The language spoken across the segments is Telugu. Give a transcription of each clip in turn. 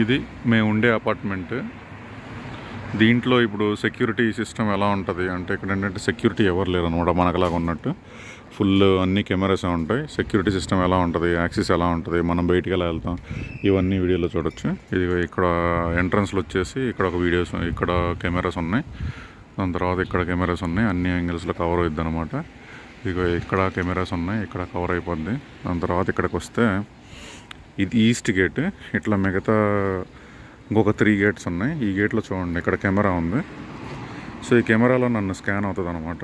ఇది మేము ఉండే అపార్ట్మెంట్. దీంట్లో ఇప్పుడు సెక్యూరిటీ సిస్టమ్ ఎలా ఉంటుంది అంటే ఇక్కడ ఏంటంటే సెక్యూరిటీ ఎవరు లేరు అనమాట, మనకులాగా ఉన్నట్టు ఫుల్ అన్ని కెమెరాస్ ఉంటాయి. సెక్యూరిటీ సిస్టమ్ ఎలా ఉంటుంది, యాక్సెస్ ఎలా ఉంటుంది, మనం బయటికి ఎలా వెళ్తాం, ఇవన్నీ వీడియోలో చూడొచ్చు. ఇది ఇక్కడ ఎంట్రన్స్లో వచ్చేసి ఇక్కడ ఒక వీడియోస్, ఇక్కడ కెమెరాస్ ఉన్నాయి. దాని తర్వాత ఇక్కడ కెమెరాస్ ఉన్నాయి, అన్ని యాంగిల్స్లో కవర్ అవుద్ది అనమాట. ఇక్కడ కెమెరాస్ ఉన్నాయి, ఇక్కడ కవర్ అయిపోద్ది. దాని తర్వాత ఇక్కడికి వస్తే ఇది ఈస్ట్ గేట్. ఇట్లా మిగతా ఇంకొక 3 గేట్స్ ఉన్నాయి. ఈ గేట్లో చూడండి ఇక్కడ కెమెరా ఉంది. సో ఈ కెమెరాలో నన్ను స్కాన్ అవుతుంది అనమాట.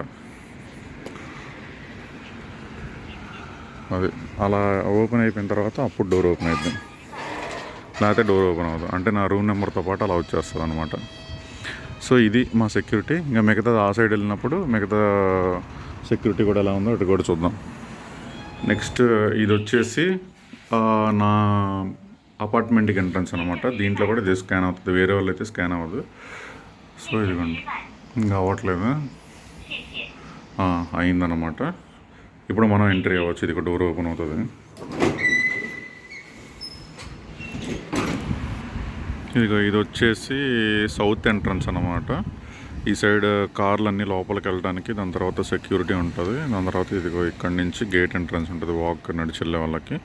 అది అలా ఓపెన్ అయిపోయిన తర్వాత అప్పుడు డోర్ ఓపెన్ అవుతుంది, లేకపోతే డోర్ ఓపెన్ అవుతుంది. అంటే నా రూమ్ నెంబర్తో పాటు అలా వచ్చేస్తుంది అనమాట. సో ఇది మా సెక్యూరిటీ. ఇంకా మిగతా ఆ సైడ్ వెళ్ళినప్పుడు మిగతా సెక్యూరిటీ కూడా ఎలా ఉందో అటు కూడా చూద్దాం. నెక్స్ట్ ఇది వచ్చేసి నా అపార్ట్మెంట్కి ఎంట్రన్స్ అనమాట. దీంట్లో కూడా ఇది స్కాన్ అవుతుంది, వేరే వాళ్ళు అయితే స్కాన్ అవ్వదు. సో ఇదిగోండి, ఇంకా అవ్వట్లేదు, అయిందనమాట. ఇప్పుడు మనం ఎంట్రీ అవ్వచ్చు. ఇది డోర్ ఓపెన్ అవుతుంది. ఇది వచ్చేసి సౌత్ ఎంట్రన్స్ అనమాట. ఈ సైడ్ కార్లు అన్నీ లోపలికి వెళ్ళడానికి, దాని తర్వాత సెక్యూరిటీ ఉంటుంది. దాని తర్వాత ఇదిగో ఇక్కడి నుంచి గేట్ ఎంట్రన్స్ ఉంటుంది, వాక్ నడిచి వెళ్ళే వాళ్ళకి.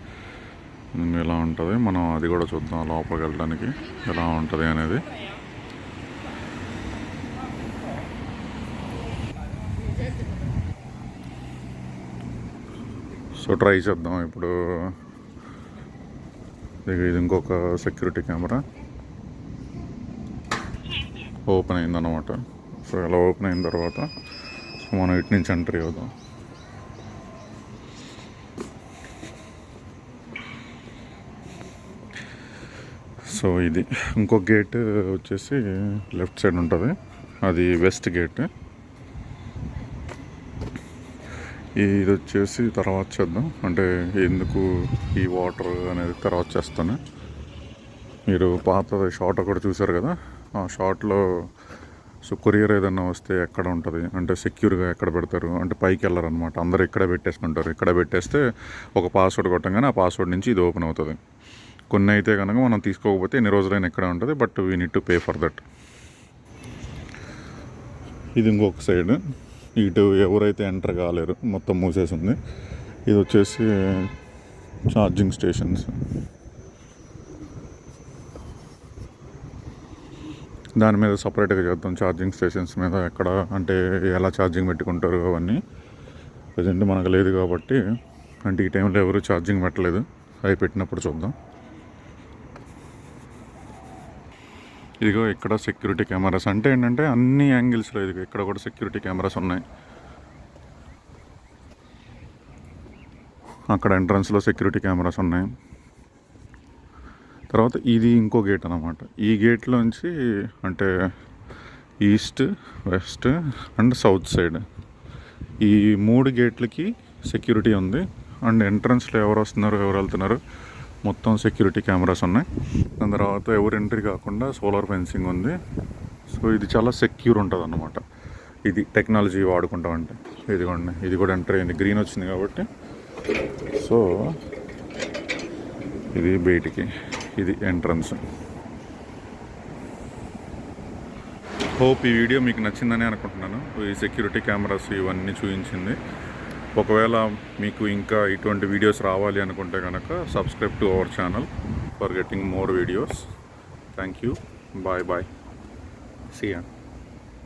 ఎలా ఉంటుంది మనం అది కూడా చూద్దాం, లోపలికి వెళ్ళడానికి ఎలా ఉంటుంది అనేది. సో ట్రై చేద్దాం ఇప్పుడు. ఇది ఇంకొక సెక్యూరిటీ కెమెరా ఓపెన్ అయిందన్నమాట. సో ఇలా ఓపెన్ అయిన తర్వాత సో మనం ఇటు నుంచి ఎంట్రీ అవుదాం. సో ఇది ఇంకొక గేట్ వచ్చేసి లెఫ్ట్ సైడ్ ఉంటుంది, అది వెస్ట్ గేట్. ఇది వచ్చేసి తర్వాత చేద్దాం, అంటే ఎందుకు ఈ వాటర్ అనేది తర్వాత చేస్తాను. మీరు పాత షార్ట్ కూడా చూసారు కదా, ఆ షార్ట్లో సో కొరియర్ ఏదన్నా వస్తే ఎక్కడ ఉంటుంది అంటే సెక్యూర్గా ఎక్కడ పెడతారు అంటే పైకి వెళ్ళారనమాట, అందరూ ఇక్కడే పెట్టేసుకుంటారు. ఇక్కడ పెట్టేస్తే ఒక పాస్వర్డ్ కొట్టంగానే ఆ పాస్వర్డ్ నుంచి ఇది ఓపెన్ అవుతుంది. కొన్ని అయితే కనుక మనం తీసుకోకపోతే ఎన్ని రోజులైనా ఇక్కడే ఉంటుంది, but we need to pay for that. ఇది ఇంకొక సైడ్, ఇటు ఎవరైతే ఎంటర్ కాలేరు, మొత్తం మూసేసింది. ఇది వచ్చేసి ఛార్జింగ్ స్టేషన్స్. దాని మీద సపరేట్గా చేద్దాం, ఛార్జింగ్ స్టేషన్స్ మీద ఎక్కడ అంటే ఎలా ఛార్జింగ్ పెట్టుకుంటారు అవన్నీ. ప్రజెంట్ మనకు లేదు కాబట్టి, అంటే ఈ టైంలో ఎవరు ఛార్జింగ్ పెట్టలేదు, అవి పెట్టినప్పుడు చూద్దాం. ఇదిగో ఇక్కడ సెక్యూరిటీ కెమెరాస్ అంటే ఏంటంటే అన్ని యాంగిల్స్లో ఇదిగో ఇక్కడ కూడా సెక్యూరిటీ కెమెరాస్ ఉన్నాయి. అక్కడ ఎంట్రన్స్లో సెక్యూరిటీ కెమెరాస్ ఉన్నాయి. తర్వాత ఇది ఇంకో గేట్ అనమాట. ఈ గేట్లోంచి అంటే east, west and south side ఈ 3 గేట్లకి సెక్యూరిటీ ఉంది. అండ్ ఎంట్రన్స్లో ఎవరు వస్తున్నారు, ఎవరు వెళ్తున్నారు, మొత్తం సెక్యూరిటీ కెమెరాస్ ఉన్నాయి. దాని తర్వాత ఎవరు ఎంట్రీ కాకుండా సోలార్ ఫెన్సింగ్ ఉంది. సో ఇది చాలా సెక్యూర్ ఉంటుంది అన్నమాట. ఇది టెక్నాలజీ వాడుకుంటామంటే. ఇదిగోండి, ఇది కూడా ఎంట్రీ అయింది, గ్రీన్ వచ్చింది కాబట్టి. సో ఇది బయటికి, ఇది ఎంట్రన్స్. హోప్ ఈ వీడియో మీకు నచ్చిందని అనుకుంటున్నాను. ఈ సెక్యూరిటీ కెమెరాస్ ఇవన్నీ చూపించింది. ఒకవేళ మీకు ఇంకా ఇటువంటి వీడియోస్ రావాలి అనుకుంటే కనుక subscribe to our channel for getting more videos. Thank you. Bye bye. See you.